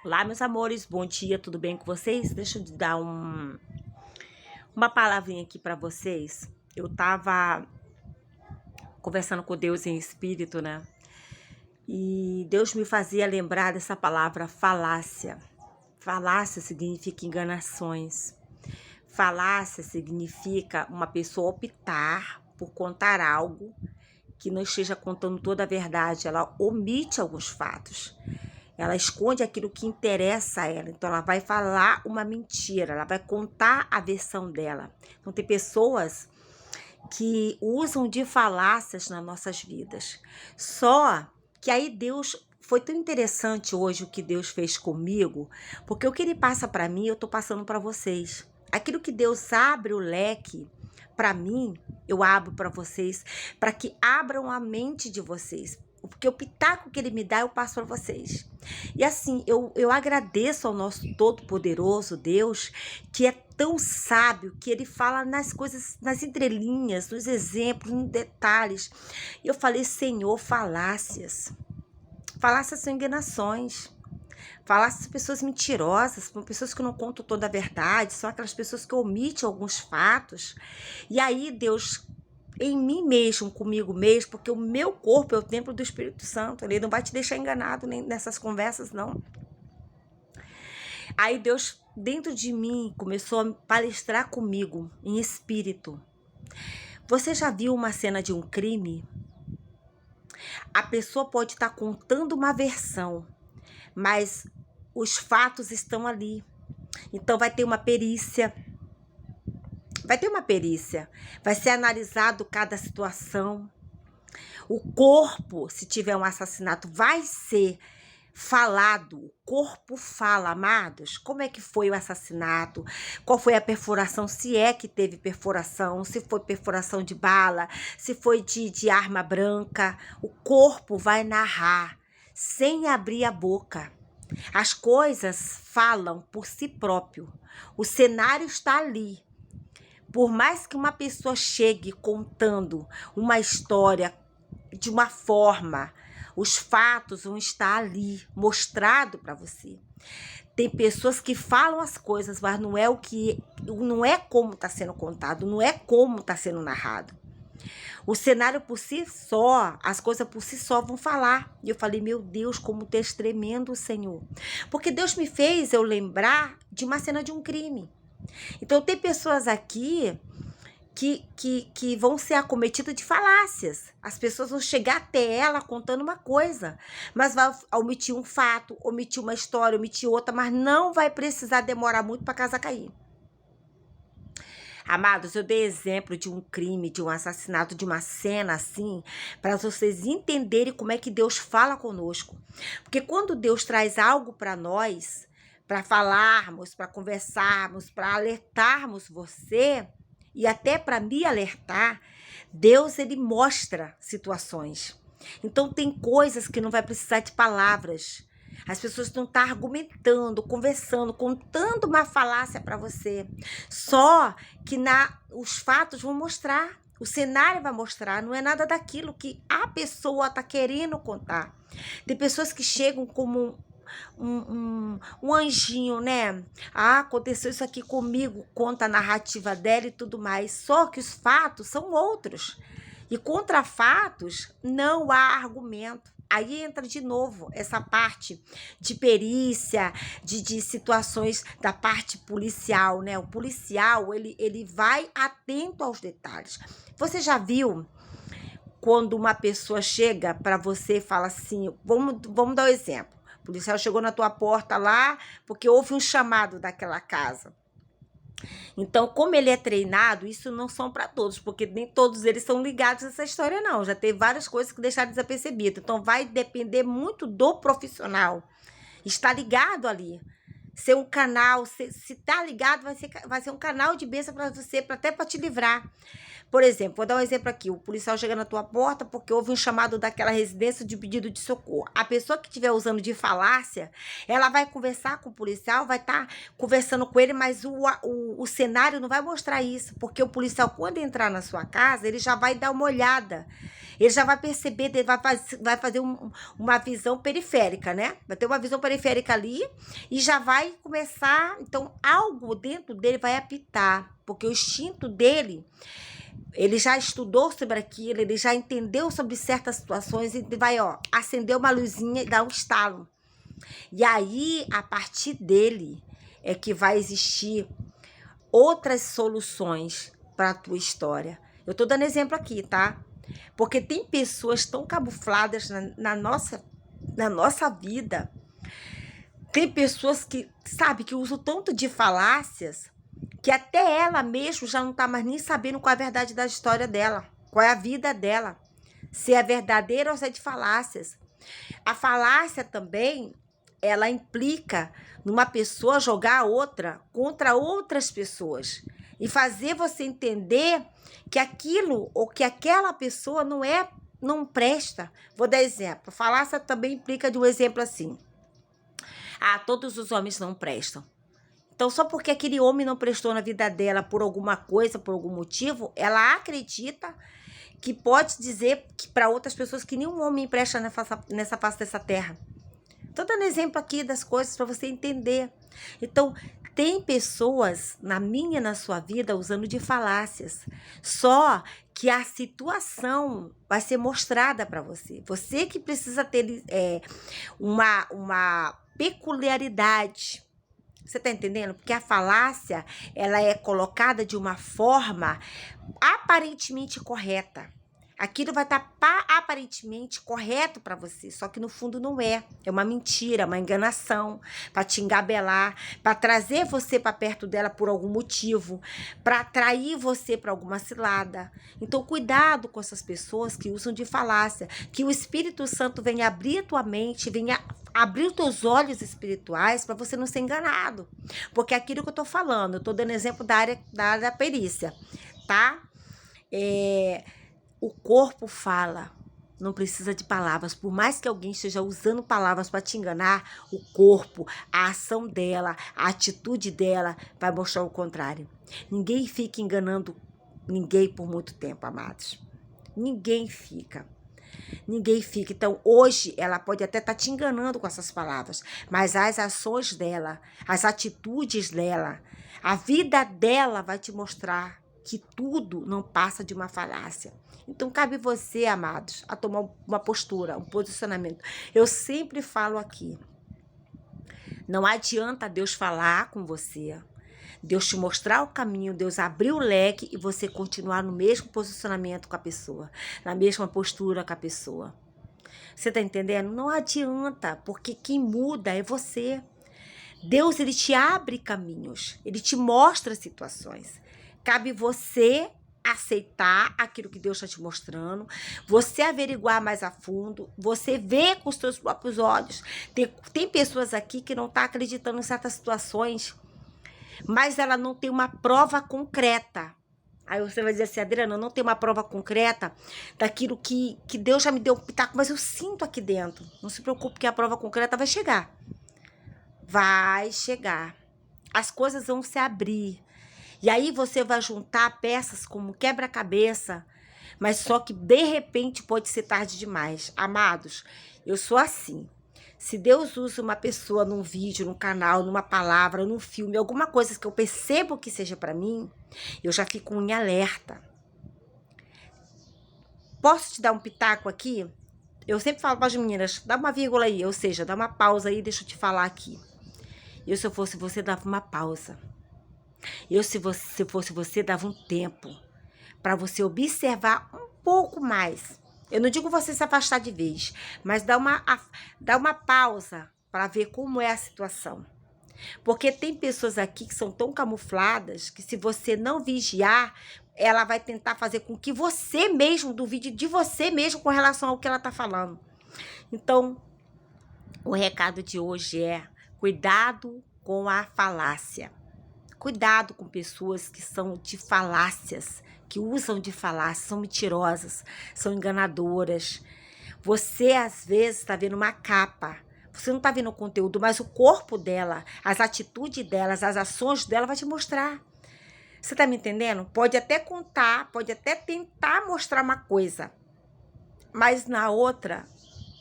Olá, meus amores, bom dia, tudo bem com vocês? Deixa eu dar uma palavrinha aqui para vocês. Eu tava conversando com Deus em espírito, né? E Deus me fazia lembrar dessa palavra falácia. Falácia significa enganações. Falácia significa uma pessoa optar por contar algo que não esteja contando toda a verdade. Ela omite alguns fatos. Ela esconde aquilo que interessa a ela. Então, ela vai falar uma mentira. Ela vai contar a versão dela. Então, tem pessoas que usam de falácias nas nossas vidas. Só que aí Deus... Foi tão interessante hoje o que Deus fez comigo, porque o que Ele passa para mim, eu estou passando para vocês. Aquilo que Deus abre o leque para mim, eu abro para vocês, para que abram a mente de vocês. Porque o pitaco que Ele me dá, eu passo para vocês. E assim, eu agradeço ao nosso todo-poderoso Deus, que é tão sábio, que Ele fala nas coisas, nas entrelinhas, nos exemplos, nos detalhes. E eu falei, Senhor, falácias. Falácias são enganações. Falácias são pessoas mentirosas, são pessoas que não contam toda a verdade, são aquelas pessoas que omitem alguns fatos. E aí Deus, em mim mesmo, comigo mesmo, porque o meu corpo é o templo do Espírito Santo, Ele não vai te deixar enganado nem nessas conversas, não. Aí Deus, dentro de mim, começou a palestrar comigo, em espírito. Você já viu uma cena de um crime? A pessoa pode estar contando uma versão, mas os fatos estão ali. Então vai ter uma perícia. Vai ser analisado cada situação. O corpo, se tiver um assassinato, vai ser falado. O corpo fala, amados, como é que foi o assassinato, qual foi a perfuração, se é que teve perfuração, se foi perfuração de bala, se foi de arma branca. O corpo vai narrar, sem abrir a boca. As coisas falam por si próprio. O cenário está ali. Por mais que uma pessoa chegue contando uma história de uma forma, os fatos vão estar ali, mostrado para você. Tem pessoas que falam as coisas, mas não é como está sendo contado, não é como está sendo narrado. O cenário por si só, as coisas por si só vão falar. E eu falei, meu Deus, como tu és tremendo, Senhor. Porque Deus me fez eu lembrar de uma cena de um crime. Então tem pessoas aqui que vão ser acometidas de falácias. As pessoas vão chegar até ela contando uma coisa, mas vai omitir um fato, omitir uma história, omitir outra, mas não vai precisar demorar muito para a casa cair. Amados, eu dei exemplo de um crime, de um assassinato, de uma cena assim, para vocês entenderem como é que Deus fala conosco. Porque quando Deus traz algo para nós, para falarmos, para conversarmos, para alertarmos você, e até para me alertar, Deus, ele mostra situações. Então tem coisas que não vai precisar de palavras. As pessoas não estão argumentando, conversando, contando uma falácia para você. Só que os fatos vão mostrar, o cenário vai mostrar, não é nada daquilo que a pessoa está querendo contar. Tem pessoas que chegam como um anjinho, né? Ah, aconteceu isso aqui comigo, conta a narrativa dela e tudo mais. Só que os fatos são outros. E contra fatos não há argumento. Aí entra de novo essa parte de perícia, de situações da parte policial, né? O policial, ele vai atento aos detalhes. Você já viu quando uma pessoa chega para você e fala assim, vamos dar um exemplo. O policial chegou na tua porta lá porque houve um chamado daquela casa. Então, como ele é treinado, isso não são para todos, porque nem todos eles são ligados a essa história, não. Já teve várias coisas que deixaram desapercebidas. Então, vai depender muito do profissional. Está ligado ali. ser um canal, se tá ligado, vai ser um canal de bênção para você, até para te livrar. Por exemplo, vou dar um exemplo aqui. O policial chega na tua porta porque houve um chamado daquela residência de pedido de socorro. A pessoa que estiver usando de falácia, ela vai conversar com o policial, vai estar conversando com ele, mas o cenário não vai mostrar isso. Porque o policial, quando entrar na sua casa, ele já vai dar uma olhada. Ele já vai perceber, ele vai fazer uma visão periférica, né? Vai ter uma visão periférica ali e já vai começar. Então, algo dentro dele vai apitar. Porque o instinto dele... Ele já estudou sobre aquilo, ele já entendeu sobre certas situações e vai, acender uma luzinha e dar um estalo. E aí, a partir dele, é que vai existir outras soluções para a tua história. Eu tô dando exemplo aqui, tá? Porque tem pessoas tão camufladas na nossa vida. Tem pessoas que, sabe, que usam tanto de falácias que até ela mesma já não está mais nem sabendo qual é a verdade da história dela, qual é a vida dela, se é verdadeira ou se é de falácias. A falácia também, ela implica numa pessoa jogar a outra contra outras pessoas e fazer você entender que aquilo ou que aquela pessoa não presta. Vou dar exemplo. A falácia também implica de um exemplo assim. Todos os homens não prestam. Então, só porque aquele homem não prestou na vida dela por alguma coisa, por algum motivo, ela acredita que pode dizer para outras pessoas que nenhum homem presta nessa face dessa terra. Estou dando exemplo aqui das coisas para você entender. Então, tem pessoas na minha e na sua vida usando de falácias. Só que a situação vai ser mostrada para você. Você que precisa ter uma peculiaridade. Você tá entendendo? Porque a falácia, ela é colocada de uma forma aparentemente correta. Aquilo vai estar aparentemente correto para você, só que no fundo não é. É uma mentira, uma enganação, para te engabelar, para trazer você para perto dela por algum motivo, para atrair você para alguma cilada. Então, cuidado com essas pessoas que usam de falácia, que o Espírito Santo venha abrir a tua mente, venha abrir os teus olhos espirituais para você não ser enganado. Porque aquilo que eu tô falando, eu tô dando exemplo da área da perícia, tá? O corpo fala, não precisa de palavras. Por mais que alguém esteja usando palavras para te enganar, o corpo, a ação dela, a atitude dela vai mostrar o contrário. Ninguém fica enganando ninguém por muito tempo, amados. Ninguém fica. Ninguém fica. Então, hoje, ela pode até estar te enganando com essas palavras, mas as ações dela, as atitudes dela, a vida dela vai te mostrar que tudo não passa de uma falácia. Então, cabe você, amados, a tomar uma postura, um posicionamento. Eu sempre falo aqui, não adianta Deus falar com você, Deus te mostrar o caminho, Deus abrir o leque e você continuar no mesmo posicionamento com a pessoa, na mesma postura com a pessoa. Você tá entendendo? Não adianta, porque quem muda é você. Deus, ele te abre caminhos, ele te mostra situações. Cabe você aceitar aquilo que Deus está te mostrando, você averiguar mais a fundo, você ver com os seus próprios olhos. Tem pessoas aqui que não estão acreditando em certas situações, mas ela não tem uma prova concreta. Aí você vai dizer assim, Adriana, eu não tenho uma prova concreta daquilo que Deus já me deu um pitaco, mas eu sinto aqui dentro. Não se preocupe que a prova concreta vai chegar. Vai chegar. As coisas vão se abrir. E aí você vai juntar peças como quebra-cabeça, mas só que de repente pode ser tarde demais. Amados, eu sou assim. Se Deus usa uma pessoa num vídeo, num canal, numa palavra, num filme, alguma coisa que eu percebo que seja para mim, eu já fico em alerta. Posso te dar um pitaco aqui? Eu sempre falo para as meninas, dá uma vírgula aí, ou seja, dá uma pausa aí, deixa eu te falar aqui. Eu, se eu fosse você, dava uma pausa. Eu, se fosse você, dava um tempo para você observar um pouco mais. Eu não digo você se afastar de vez, mas dá uma pausa para ver como é a situação. Porque tem pessoas aqui que são tão camufladas que se você não vigiar, ela vai tentar fazer com que você mesmo duvide de você mesmo com relação ao que ela está falando. Então, o recado de hoje é: cuidado com a falácia. Cuidado com pessoas que são de falácias, que usam de falácia, são mentirosas, são enganadoras. Você, às vezes, está vendo uma capa. Você não está vendo o conteúdo, mas o corpo dela, as atitudes delas, as ações dela vai te mostrar. Você está me entendendo? Pode até contar, pode até tentar mostrar uma coisa, mas na outra,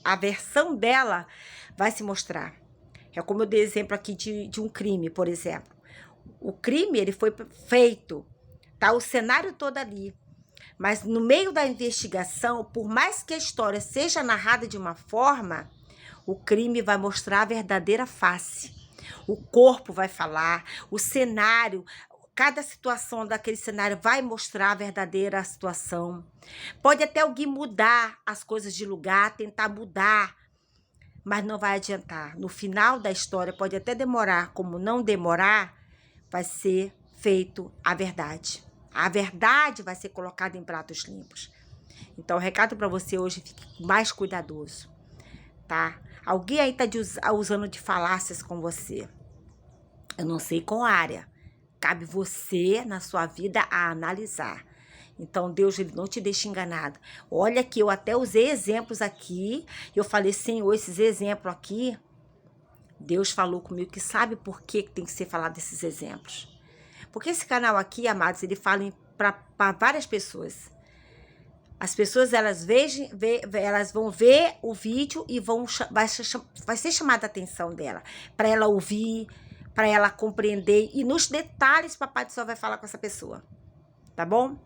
a versão dela vai se mostrar. É como eu dei exemplo aqui de um crime, por exemplo. O crime, ele foi feito, tá o cenário todo ali. Mas no meio da investigação, por mais que a história seja narrada de uma forma, o crime vai mostrar a verdadeira face. O corpo vai falar, o cenário, cada situação daquele cenário vai mostrar a verdadeira situação. Pode até alguém mudar as coisas de lugar, tentar mudar, mas não vai adiantar. No final da história, pode até demorar, como não demorar, vai ser feito a verdade. A verdade vai ser colocada em pratos limpos. Então, o recado para você hoje, fique mais cuidadoso, tá? Alguém aí tá usando de falácias com você. Eu não sei qual área. Cabe você, na sua vida, a analisar. Então, Deus, ele não te deixa enganado. Olha que eu até usei exemplos aqui. Eu falei, Senhor, esses exemplos aqui, Deus falou comigo que sabe por que tem que ser falado esses exemplos. Porque esse canal aqui, amados, ele fala para várias pessoas. As pessoas, elas vão ver o vídeo e vai ser chamada a atenção dela. Para ela ouvir, para ela compreender. E nos detalhes, Papai do Céu vai falar com essa pessoa. Tá bom?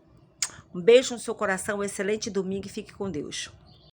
Um beijo no seu coração, um excelente domingo e fique com Deus.